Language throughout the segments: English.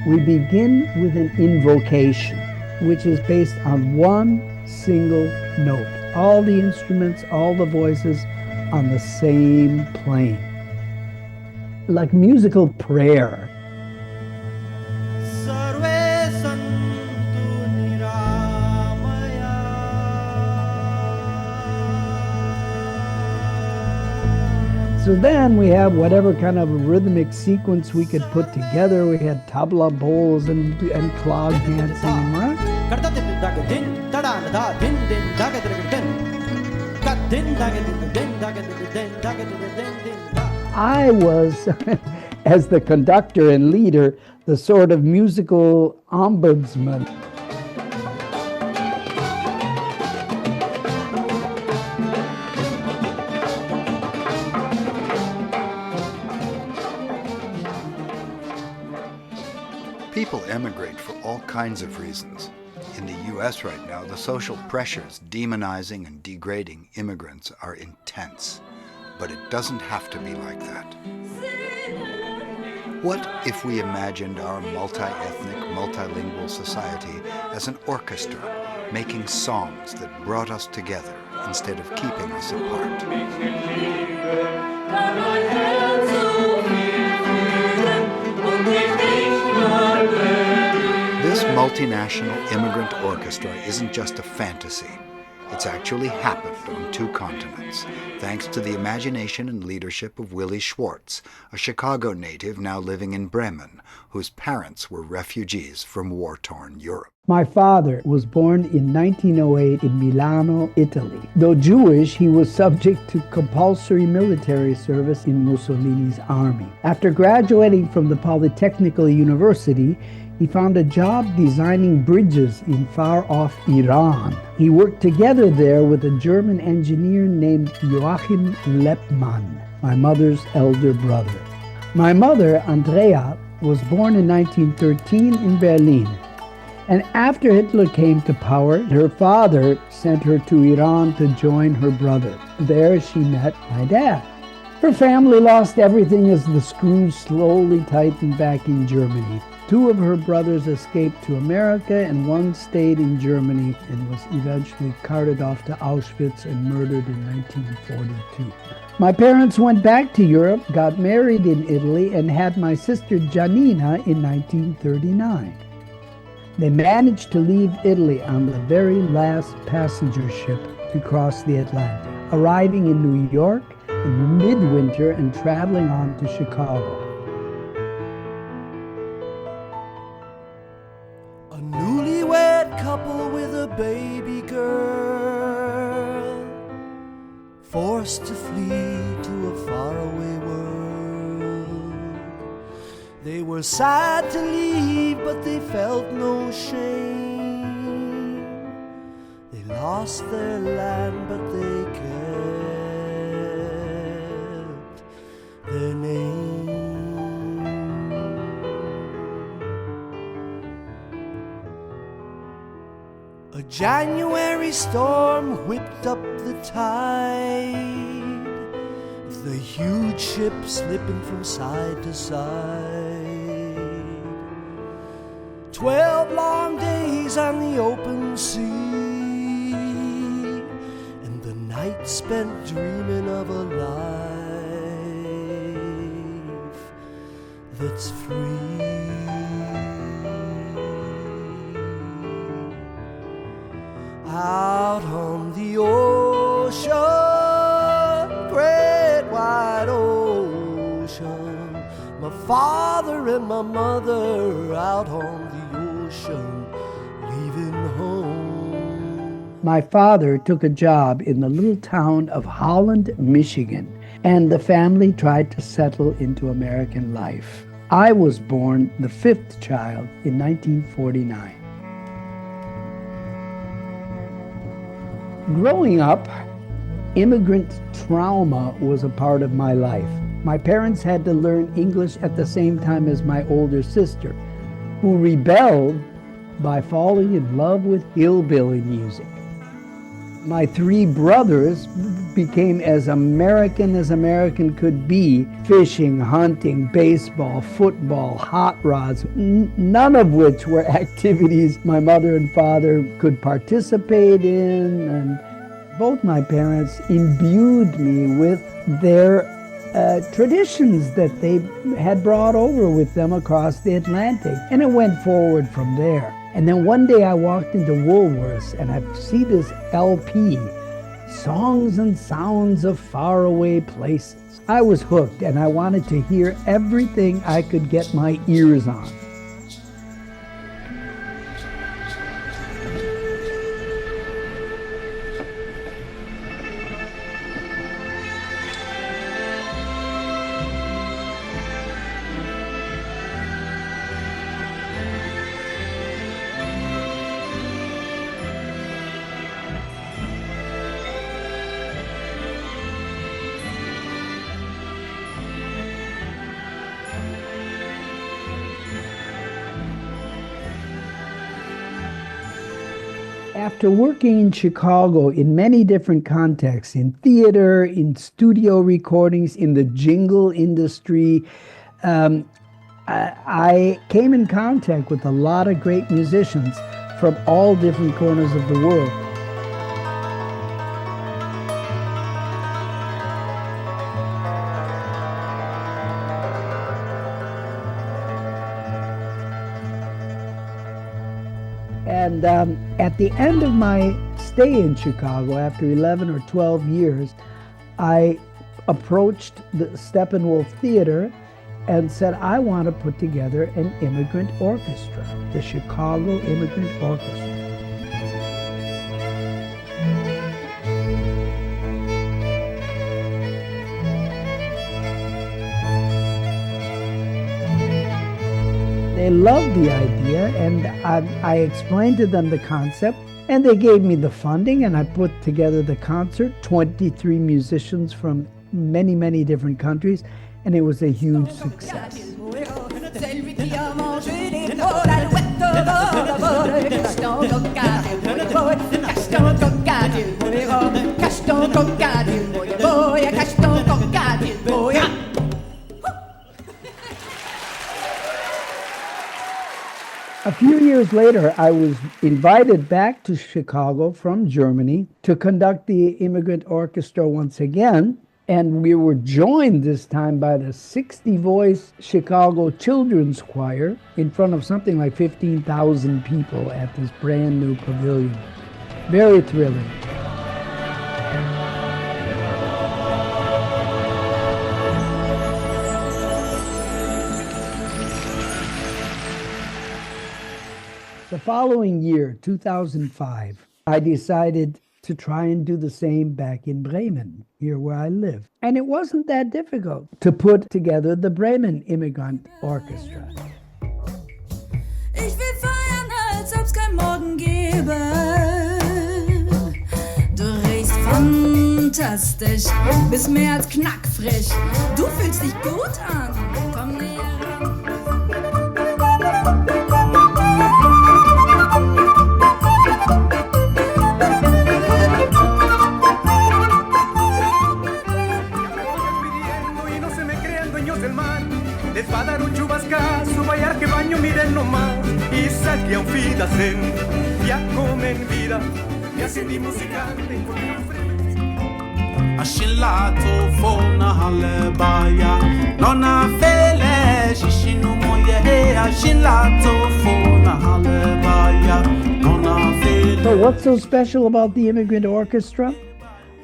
We begin with an invocation, which is based on one single note. All the instruments, all the voices on the same plane. Like musical prayer. So then we have whatever kind of rhythmic sequence we could put together. We had tabla bowls and clog dancing, right? I was, as the conductor and leader, the sort of musical ombudsman. People emigrate for all kinds of reasons. In the U.S. right now, the social pressures demonizing and degrading immigrants are intense. But it doesn't have to be like that. What if we imagined our multi-ethnic, multilingual society as an orchestra, making songs that brought us together instead of keeping us apart? This multinational immigrant orchestra isn't just a fantasy. It's actually happened on 2 continents, thanks to the imagination and leadership of Willie Schwartz, a Chicago native now living in Bremen, whose parents were refugees from war-torn Europe. My father was born in 1908 in Milano, Italy. Though Jewish, he was subject to compulsory military service in Mussolini's army. After graduating from the Polytechnical University, he found a job designing bridges in far-off Iran. He worked together there with a German engineer named Joachim Leppmann, my mother's elder brother. My mother, Andrea, was born in 1913 in Berlin. And after Hitler came to power, her father sent her to Iran to join her brother. There she met my dad. Her family lost everything as the screws slowly tightened back in Germany. 2 of her brothers escaped to America, and 1 stayed in Germany and was eventually carted off to Auschwitz and murdered in 1942. My parents went back to Europe, got married in Italy, and had my sister Janina in 1939. They managed to leave Italy on the very last passenger ship to cross the Atlantic, arriving in New York in midwinter and traveling on to Chicago. A newlywed couple with a baby girl, forced to flee to a faraway world. They were sad to leave, but they felt no shame. They lost their land, but they kept their name. A January storm whipped up the tide, the huge ship slipping from side to side. 12 long days on the open sea, and the night spent dreaming of a life that's free. Out on the ocean, great wide ocean, my father and my mother out on the ocean, leaving home. My father took a job in the little town of Holland, Michigan, and the family tried to settle into American life. I was born the 5th child in 1949. Growing up, immigrant trauma was a part of my life. My parents had to learn English at the same time as my older sister, who rebelled by falling in love with hillbilly music. My three brothers became as American could be. Fishing, hunting, baseball, football, hot rods, none of which were activities my mother and father could participate in. And both my parents imbued me with their traditions that they had brought over with them across the Atlantic. And it went forward from there. And then one day I walked into Woolworths and I see this LP, Songs and Sounds of Faraway Places. I was hooked and I wanted to hear everything I could get my ears on. After working in Chicago in many different contexts, in theater, in studio recordings, in the jingle industry, I came in contact with a lot of great musicians from all different corners of the world. And at the end of my stay in Chicago, after 11 or 12 years, I approached the Steppenwolf Theater and said, I want to put together an immigrant orchestra, the Chicago Immigrant Orchestra. They loved the idea, and I explained to them the concept, and they gave me the funding, and I put together the concert, 23 musicians from many, many different countries, and it was a huge success. A few years later, I was invited back to Chicago from Germany to conduct the Immigrant Orchestra once again, and we were joined this time by the 60-voice Chicago Children's Choir in front of something like 15,000 people at this brand new pavilion. Very thrilling. The following year, 2005, I decided to try and do the same back in Bremen, here where I live. And it wasn't that difficult to put together the Bremen Immigrant Orchestra. Ich will feiern, als ob's kein Morgen gäbe. Du riechst fantastisch, bist mehr als knackfrisch. Du fühlst dich gut an, komm näher ran. Les va a dar un chubascazo, vaya que baño, miren nomás. Y saque a un fidacén, ya comen vida, ya sentimos y canten con el frío. Ashilato fona halebaya, nona fele shishinu moye. Ashilato fona halebaya, nona fele. So what's so special about the Immigrant Orchestra?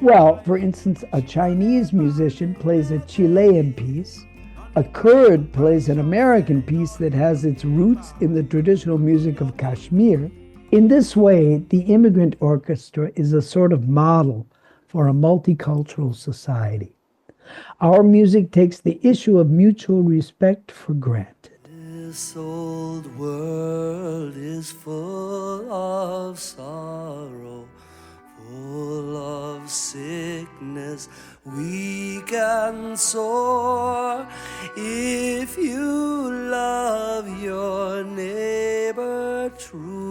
Well, for instance, a Chinese musician plays a Chilean piece. A Kurd plays an American piece that has its roots in the traditional music of Kashmir. In this way, the Immigrant Orchestra is a sort of model for a multicultural society. Our music takes the issue of mutual respect for granted. This old world is full of sorrow, full of sickness, weak and sore. If you love your neighbor true,